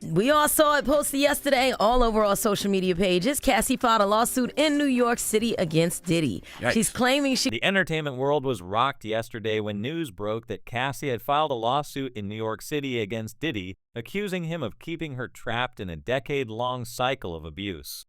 We all saw it posted yesterday all over our social media pages. Cassie filed a lawsuit in New York City against Diddy. Yikes. She's claiming The entertainment world was rocked yesterday when news broke that Cassie had filed a lawsuit in New York City against Diddy, accusing him of keeping her trapped in a decade-long cycle of abuse.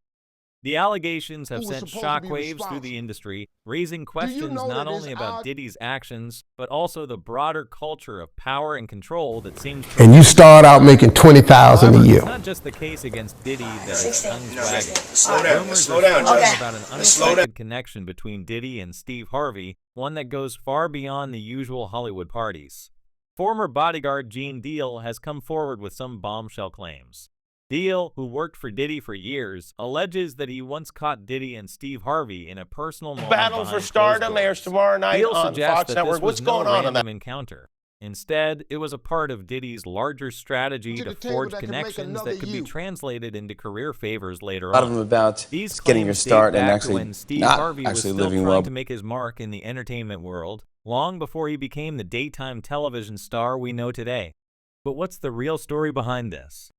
The allegations have sent shockwaves through the industry, raising questions not only about Diddy's actions, but also the broader culture of power and control that seems to... And you start out making $20,000 a year. It's not just the case against Diddy that is tongues wagging. Slow down, Rumors about an unexpected connection between Diddy and Steve Harvey, one that goes far beyond the usual Hollywood parties. Former bodyguard Gene Deal has come forward with some bombshell claims. Deal, who worked for Diddy for years, alleges that he once caught Diddy and Steve Harvey in a personal moment. Battle for Stardom airs tomorrow night Deal on Fox Network. What's going on in that encounter? Instead, it was a part of Diddy's larger strategy to forge connections that could be translated into career favors later on. A lot of them about These getting your start and actually when Steve not Harvey was actually still living trying well. to make his mark in the entertainment world, long before he became the daytime television star we know today. But what's the real story behind this?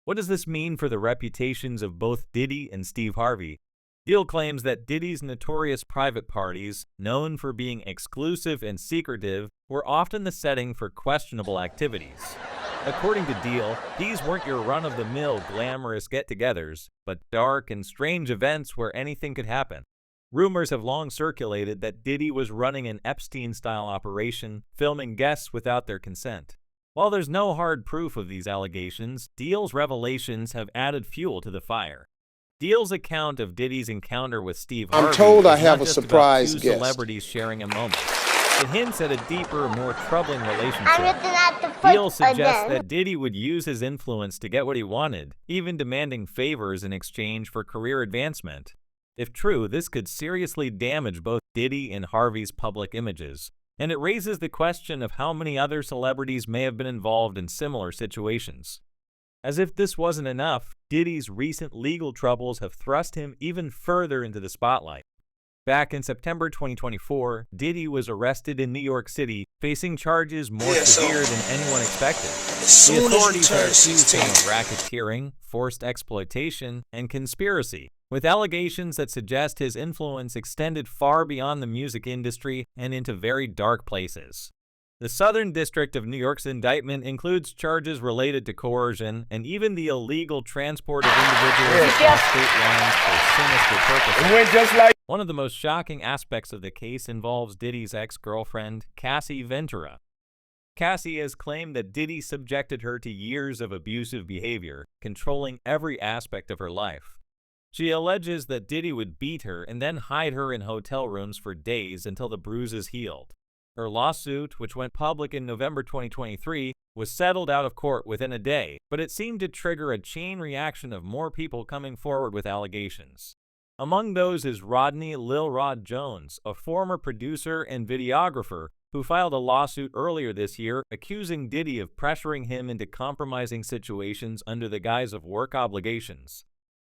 What does this mean for the reputations of both Diddy and Steve Harvey? Deal claims that Diddy's notorious private parties, known for being exclusive and secretive, were often the setting for questionable activities. According to Deal, these weren't your run-of-the-mill glamorous get-togethers, but dark and strange events where anything could happen. Rumors have long circulated that Diddy was running an Epstein-style operation, filming guests without their consent. While there's no hard proof of these allegations, Deal's revelations have added fuel to the fire. Deal's account of Diddy's encounter with Steve Harvey I'm told I is have not a just surprise about two guest. celebrities sharing a moment. It hints at a deeper, more troubling relationship. Deal suggests that Diddy would use his influence to get what he wanted, even demanding favors in exchange for career advancement. If true, this could seriously damage both Diddy and Harvey's public images. And it raises the question of how many other celebrities may have been involved in similar situations. As if this wasn't enough, Diddy's recent legal troubles have thrust him even further into the spotlight. Back in September 2024, Diddy was arrested in New York City, facing charges more severe than anyone expected. The authorities have accused him of racketeering, forced exploitation, and conspiracy, with allegations that suggest his influence extended far beyond the music industry and into very dark places. The Southern District of New York's indictment includes charges related to coercion and even the illegal transport of individuals across state lines for sinister purposes. One of the most shocking aspects of the case involves Diddy's ex-girlfriend, Cassie Ventura. Cassie has claimed that Diddy subjected her to years of abusive behavior, controlling every aspect of her life. She alleges that Diddy would beat her and then hide her in hotel rooms for days until the bruises healed. Her lawsuit, which went public in November 2023, was settled out of court within a day, but it seemed to trigger a chain reaction of more people coming forward with allegations. Among those is Rodney Lil Rod Jones, a former producer and videographer who filed a lawsuit earlier this year accusing Diddy of pressuring him into compromising situations under the guise of work obligations.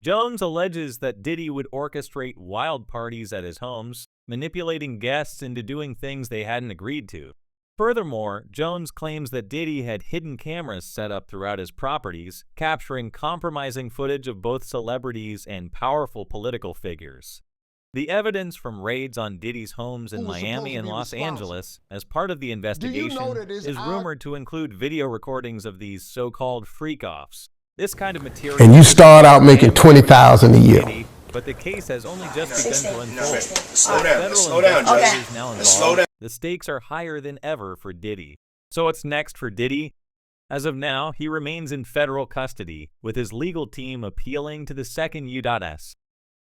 Jones alleges that Diddy would orchestrate wild parties at his homes, manipulating guests into doing things they hadn't agreed to. Furthermore, Jones claims that Diddy had hidden cameras set up throughout his properties, capturing compromising footage of both celebrities and powerful political figures. The evidence from raids on Diddy's homes in Miami and Los Angeles, as part of the investigation, is rumored to include video recordings of these so-called freak-offs. This kind of material... And you start out making $20,000 a year. But the case has only just begun to unfold. Slow down, Now involved. The stakes are higher than ever for Diddy. So what's next for Diddy? As of now, he remains in federal custody, with his legal team appealing to the second U.S.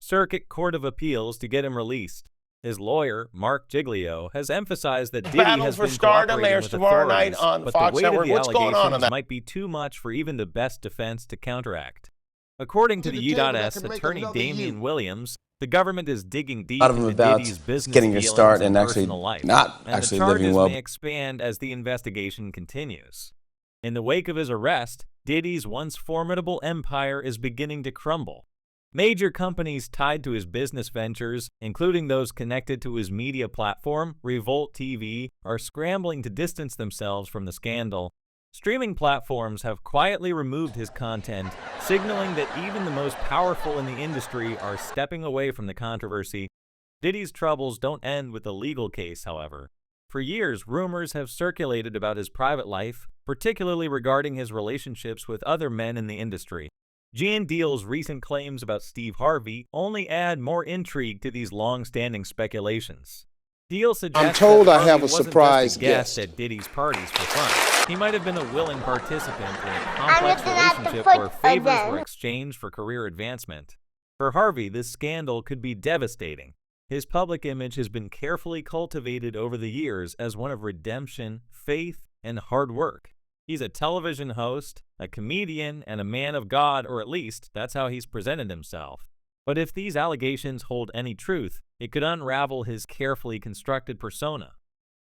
Circuit Court of Appeals to get him released. His lawyer, Mark Giglio, has emphasized that Diddy has been cooperating with authorities, but the weight of the allegations might be too much for even the best defense to counteract. According to the U.S. attorney Damian Williams, the government is digging deep into Diddy's business getting your start and actually personal life, not and actually the charges living well. may expand as the investigation continues. In the wake of his arrest, Diddy's once formidable empire is beginning to crumble. Major companies tied to his business ventures, including those connected to his media platform, Revolt TV, are scrambling to distance themselves from the scandal. Streaming platforms have quietly removed his content, signaling that even the most powerful in the industry are stepping away from the controversy. Diddy's troubles don't end with a legal case, however. For years, rumors have circulated about his private life, particularly regarding his relationships with other men in the industry. Deal's recent claims about Steve Harvey only add more intrigue to these long-standing speculations. Deal suggests I'm told that I have Harvey a wasn't surprise just a guest guest at Diddy's parties for fun. He might have been a willing participant in a complex relationship where favors were exchanged for career advancement. For Harvey, this scandal could be devastating. His public image has been carefully cultivated over the years as one of redemption, faith, and hard work. He's a television host, a comedian, and a man of God, or at least that's how he's presented himself. But if these allegations hold any truth, it could unravel his carefully constructed persona.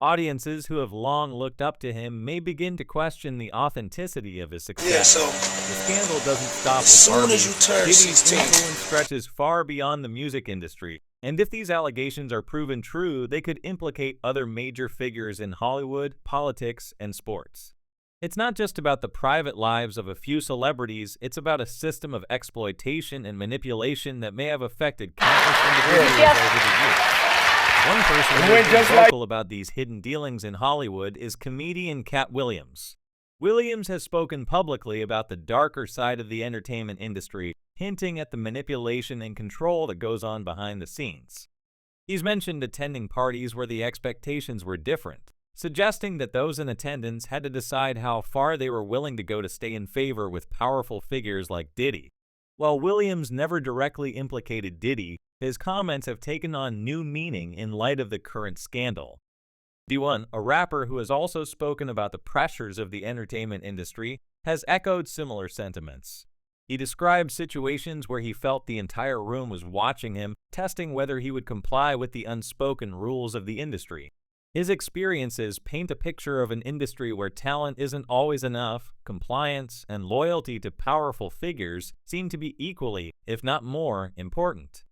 Audiences who have long looked up to him may begin to question the authenticity of his success. Yeah, so the scandal doesn't stop with as soon Harvey. as you turn Diddy's 16, influence stretches far beyond the music industry, and if these allegations are proven true, they could implicate other major figures in Hollywood, politics, and sports. It's not just about the private lives of a few celebrities, it's about a system of exploitation and manipulation that may have affected countless individuals over the years. One person who has been vocal about these hidden dealings in Hollywood is comedian Cat Williams. Williams has spoken publicly about the darker side of the entertainment industry, hinting at the manipulation and control that goes on behind the scenes. He's mentioned attending parties where the expectations were different, suggesting that those in attendance had to decide how far they were willing to go to stay in favor with powerful figures like Diddy. While Williams never directly implicated Diddy, his comments have taken on new meaning in light of the current scandal. D1, a rapper who has also spoken about the pressures of the entertainment industry, has echoed similar sentiments. He described situations where he felt the entire room was watching him, testing whether he would comply with the unspoken rules of the industry. His experiences paint a picture of an industry where talent isn't always enough, compliance and loyalty to powerful figures seem to be equally, if not more, important.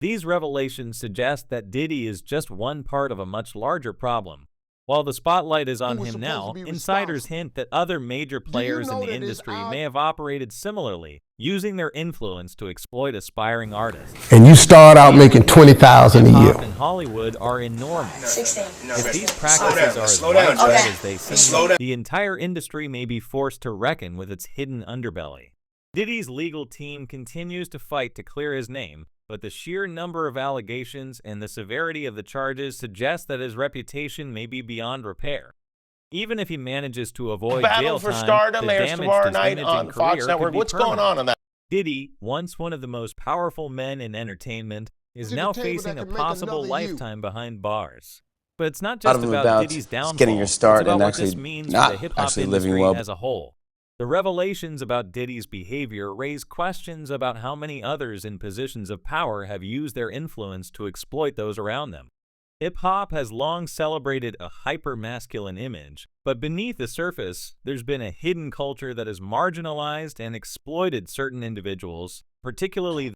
These revelations suggest that Diddy is just one part of a much larger problem. While the spotlight is on him now, insiders hint that other major players in the industry may have operated similarly, using their influence to exploit aspiring artists. And you start out making $20,000 a year. In Hollywood are enormous. 16. If these practices are as widespread as they seem, the entire industry may be forced to reckon with its hidden underbelly. Diddy's legal team continues to fight to clear his name, but the sheer number of allegations and the severity of the charges suggest that his reputation may be beyond repair. Even if he manages to avoid jail for time, Stardom the airs damage tomorrow to his night image on and Fox career Network. could be What's going permanent. on that? Diddy, once one of the most powerful men in entertainment, is now facing a possible lifetime behind bars. But it's not just about Diddy's downfall, getting your start it's about and what actually this means for not the hip-hop actually living industry well. as a whole. The revelations about Diddy's behavior raise questions about how many others in positions of power have used their influence to exploit those around them. Hip-hop has long celebrated a hyper-masculine image, but beneath the surface, there's been a hidden culture that has marginalized and exploited certain individuals, particularly